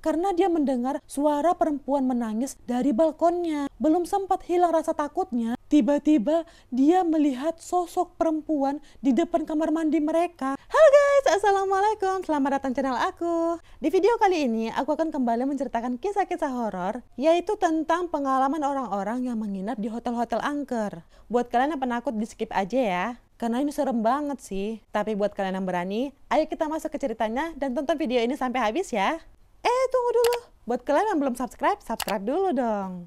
karena dia mendengar suara perempuan menangis dari balkonnya. Belum sempat hilang rasa takutnya, tiba-tiba dia melihat sosok perempuan di depan kamar mandi mereka. Halo guys, assalamualaikum, selamat datang channel aku. Di video kali ini aku akan kembali menceritakan kisah-kisah horor, yaitu tentang pengalaman orang-orang yang menginap di hotel-hotel angker. Buat kalian yang penakut di skip aja ya, karena ini serem banget sih. Tapi buat kalian yang berani, ayo kita masuk ke ceritanya dan tonton video ini sampai habis ya. Tunggu dulu. Buat kalian yang belum subscribe, subscribe dulu dong.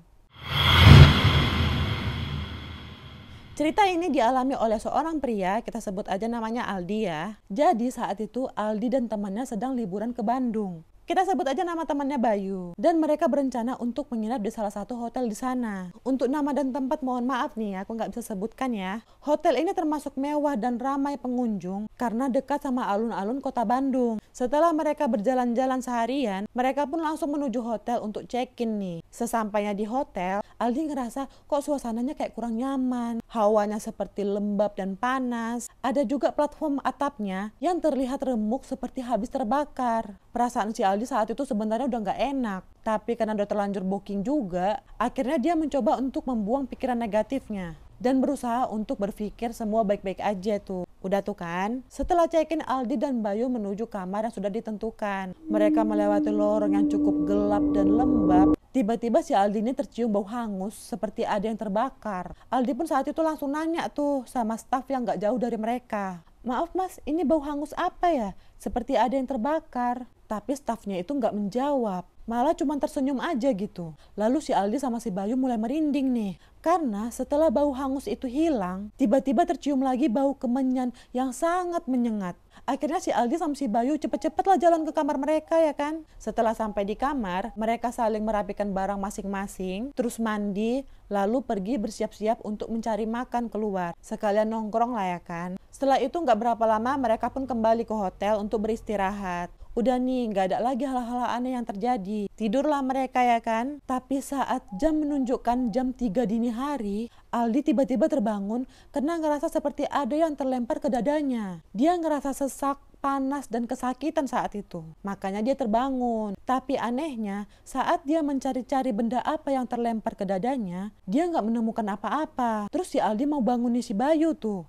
Cerita ini dialami oleh seorang pria, kita sebut aja namanya Aldi ya. Jadi saat itu Aldi dan temannya sedang liburan ke Bandung. Kita sebut aja nama temannya Bayu. Dan mereka berencana untuk menginap di salah satu hotel di sana. Untuk nama dan tempat mohon maaf nih, aku nggak bisa sebutkan ya. Hotel ini termasuk mewah dan ramai pengunjung karena dekat sama alun-alun kota Bandung. Setelah mereka berjalan-jalan seharian, mereka pun langsung menuju hotel untuk check-in nih. Sesampainya di hotel, Aldi ngerasa kok suasananya kayak kurang nyaman. Hawanya seperti lembab dan panas. Ada juga platform atapnya yang terlihat remuk seperti habis terbakar. Perasaan si Aldi saat itu sebenarnya udah nggak enak. Tapi karena udah terlanjur booking juga, akhirnya dia mencoba untuk membuang pikiran negatifnya. Dan berusaha untuk berpikir semua baik-baik aja tuh. Udah tuh kan? Setelah check-in, Aldi dan Bayu menuju kamar yang sudah ditentukan. Mereka melewati lorong yang cukup gelap dan lembab. Tiba-tiba si Aldi ini tercium bau hangus seperti ada yang terbakar. Aldi pun saat itu langsung nanya tuh sama staf yang gak jauh dari mereka. Maaf mas, ini bau hangus apa ya? Seperti ada yang terbakar. Tapi stafnya itu gak menjawab. Malah cuma tersenyum aja gitu. Lalu si Aldi sama si Bayu mulai merinding nih. Karena setelah bau hangus itu hilang, tiba-tiba tercium lagi bau kemenyan yang sangat menyengat. Akhirnya si Aldi sama si Bayu cepet-cepetlah jalan ke kamar mereka ya kan. Setelah sampai di kamar, mereka saling merapikan barang masing-masing, terus mandi, lalu pergi bersiap-siap untuk mencari makan keluar. Sekalian nongkrong lah ya kan. Setelah itu gak berapa lama mereka pun kembali ke hotel untuk beristirahat. Udah nih, gak ada lagi hal-hal aneh yang terjadi. Tidurlah mereka ya kan. Tapi saat jam menunjukkan jam 3 dini hari, Aldi tiba-tiba terbangun karena ngerasa seperti ada yang terlempar ke dadanya. Dia ngerasa sesak, panas, dan kesakitan saat itu. Makanya dia terbangun. Tapi anehnya, saat dia mencari-cari benda apa yang terlempar ke dadanya, dia nggak menemukan apa-apa. Terus si Aldi mau bangunin si Bayu tuh.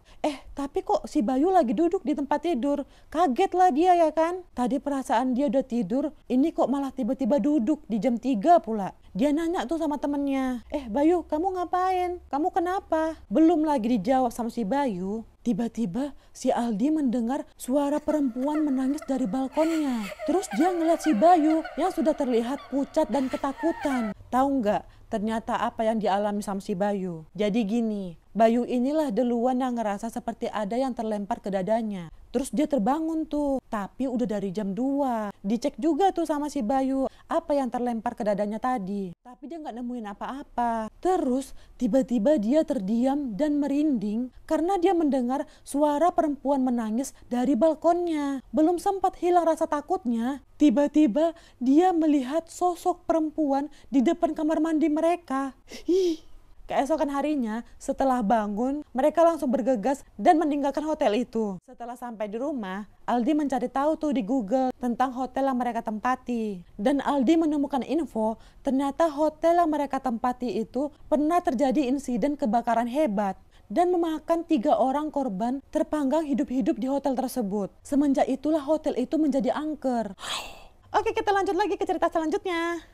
Tapi kok si Bayu lagi duduk di tempat tidur? Kaget lah dia ya kan? Tadi perasaan dia udah tidur, ini kok malah tiba-tiba duduk di jam 3 pula. Dia nanya tuh sama temennya, Bayu, kamu ngapain? Kamu kenapa? Belum lagi dijawab sama si Bayu, tiba-tiba si Aldi mendengar suara perempuan menangis dari balkonnya. Terus dia ngeliat si Bayu yang sudah terlihat pucat dan ketakutan. Tahu nggak? Ternyata apa yang dialami sama si Bayu. Jadi gini, Bayu inilah duluan yang ngerasa seperti ada yang terlempar ke dadanya. Terus dia terbangun tuh, tapi udah dari jam 2. Dicek juga tuh sama si Bayu, apa yang terlempar ke dadanya tadi. Tapi dia nggak nemuin apa-apa. Terus tiba-tiba dia terdiam dan merinding karena dia mendengar suara perempuan menangis dari balkonnya. Belum sempat hilang rasa takutnya, tiba-tiba dia melihat sosok perempuan di depan kamar mandi mereka. Keesokan harinya, setelah bangun, mereka langsung bergegas dan meninggalkan hotel itu. Setelah sampai di rumah, Aldi mencari tahu tuh di Google tentang hotel yang mereka tempati. Dan Aldi menemukan info, ternyata hotel yang mereka tempati itu pernah terjadi insiden kebakaran hebat dan memakan 3 orang korban terpanggang hidup-hidup di hotel tersebut. Semenjak itulah hotel itu menjadi angker. Oke, kita lanjut lagi ke cerita selanjutnya.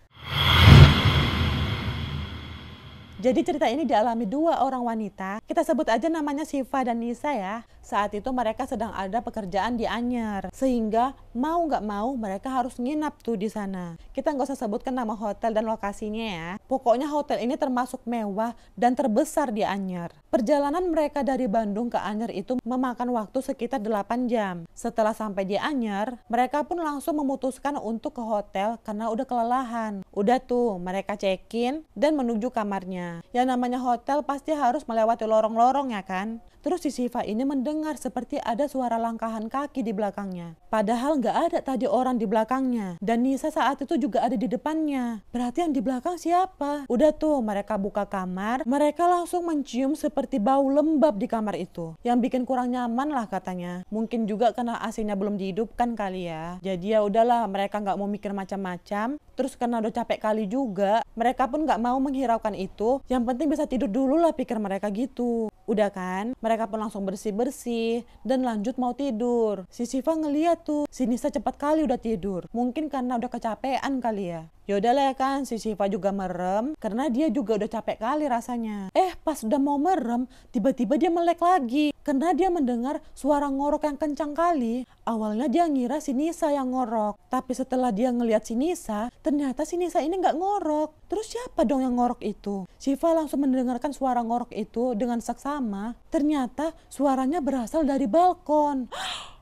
Jadi cerita ini dialami 2 orang wanita, kita sebut aja namanya Siva dan Nisa ya. Saat itu mereka sedang ada pekerjaan di Anyer, sehingga mau nggak mau mereka harus nginap tuh di sana. Kita nggak usah sebutkan nama hotel dan lokasinya ya. Pokoknya hotel ini termasuk mewah dan terbesar di Anyer. Perjalanan mereka dari Bandung ke Anyer itu memakan waktu sekitar 8 jam. Setelah sampai di Anyer, mereka pun langsung memutuskan untuk ke hotel karena udah kelelahan. Udah tuh mereka check-in dan menuju kamarnya. belakangnya. Ya namanya hotel pasti harus melewati lorong-lorong ya kan. Terus si Syifa ini mendengar seperti ada suara langkahan kaki di belakangnya. Padahal nggak ada tadi orang di belakangnya. Dan Nisa saat itu juga ada di depannya. Berarti yang di belakang siapa? Udah tuh mereka buka kamar. Mereka langsung mencium seperti bau lembab di kamar itu. Yang bikin kurang nyaman lah katanya. Mungkin juga karena AC-nya belum dihidupkan kali ya. Jadi ya udahlah mereka nggak mau mikir macam-macam. Terus karena udah capek kali juga. Mereka pun nggak mau menghiraukan itu. Yang penting bisa tidur dulu lah pikir mereka gitu. Udah kan, mereka pun langsung bersih-bersih dan lanjut mau tidur. Si Syifa ngeliat tuh, si Nisa cepat kali udah tidur. Mungkin karena udah kecapean kali ya. Yaudah lah kan, si Syifa juga merem karena dia juga udah capek kali rasanya. Pas udah mau merem, tiba-tiba dia melek lagi. Karena dia mendengar suara ngorok yang kencang kali. Awalnya dia ngira si Nisa yang ngorok. Tapi setelah dia ngeliat si Nisa, ternyata si Nisa ini nggak ngorok. Terus siapa dong yang ngorok itu? Syifa langsung mendengarkan suara ngorok itu dengan seksama. Ternyata suaranya berasal dari balkon.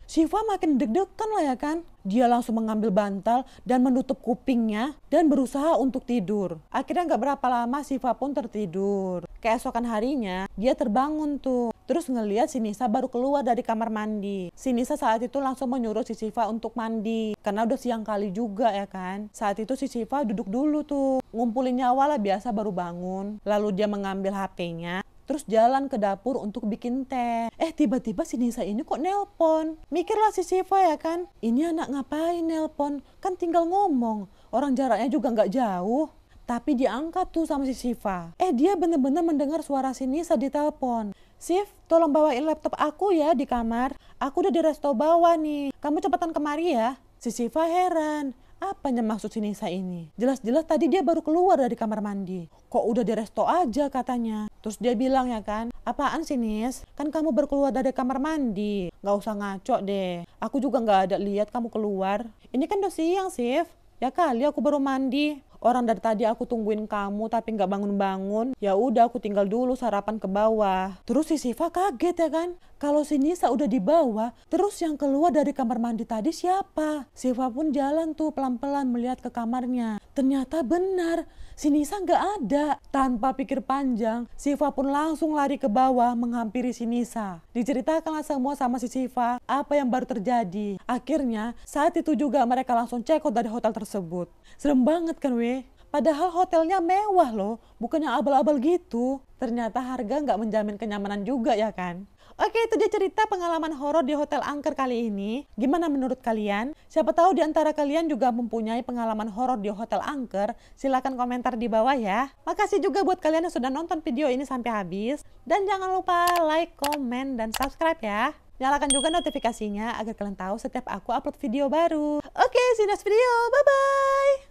Syifa makin deg-degan lah ya kan. Dia langsung mengambil bantal dan menutup kupingnya dan berusaha untuk tidur. Akhirnya nggak berapa lama Syifa pun tertidur. Keesokan harinya dia terbangun tuh. Terus ngeliat si Nisa baru keluar dari kamar mandi. Si Nisa saat itu langsung menyuruh si Syifa untuk mandi. Karena udah siang kali juga ya kan. Saat itu si Syifa duduk dulu tuh. Ngumpulin nyawa lah biasa baru bangun. Lalu dia mengambil HP-nya. Terus jalan ke dapur untuk bikin teh. Tiba-tiba si Nisa ini kok nelpon. Mikirlah si Syifa ya kan. Ini anak ngapain nelpon? Kan tinggal ngomong. Orang jaraknya juga nggak jauh. Tapi diangkat tuh sama si Syifa. Dia bener-bener mendengar suara si Nisa di telepon. Sif, tolong bawain laptop aku ya di kamar. Aku udah di resto bawah nih. Kamu cepetan kemari ya. Si Syifa heran. Apanya maksud si Nisa ini? Jelas-jelas tadi dia baru keluar dari kamar mandi. Kok udah di resto aja katanya. Terus dia bilang ya kan, apaan sih Nis? Kan kamu baru keluar dari kamar mandi. Gak usah ngaco deh. Aku juga gak ada lihat kamu keluar. Ini kan udah siang, Sif. Ya kali aku baru mandi. Orang dari tadi aku tungguin kamu tapi nggak bangun-bangun. Ya udah aku tinggal dulu sarapan ke bawah. Terus si Syifa kaget ya kan. Kalau si Nisa udah di bawah, terus yang keluar dari kamar mandi tadi siapa? Syifa pun jalan tuh pelan-pelan melihat ke kamarnya. Ternyata benar, si Nisa nggak ada. Tanpa pikir panjang, Syifa pun langsung lari ke bawah menghampiri si Nisa. Diceritakanlah semua sama si Syifa apa yang baru terjadi. Akhirnya saat itu juga mereka langsung check out dari hotel tersebut. Serem banget kan weh? Padahal hotelnya mewah loh, bukannya abal-abal gitu. Ternyata harga nggak menjamin kenyamanan juga ya kan? Oke, itu dia cerita pengalaman horor di Hotel Angker kali ini. Gimana menurut kalian? Siapa tahu di antara kalian juga mempunyai pengalaman horor di Hotel Angker. Silahkan komentar di bawah ya. Makasih juga buat kalian yang sudah nonton video ini sampai habis. Dan jangan lupa like, komen, dan subscribe ya. Nyalakan juga notifikasinya agar kalian tahu setiap aku upload video baru. Oke, see you next video. Bye-bye!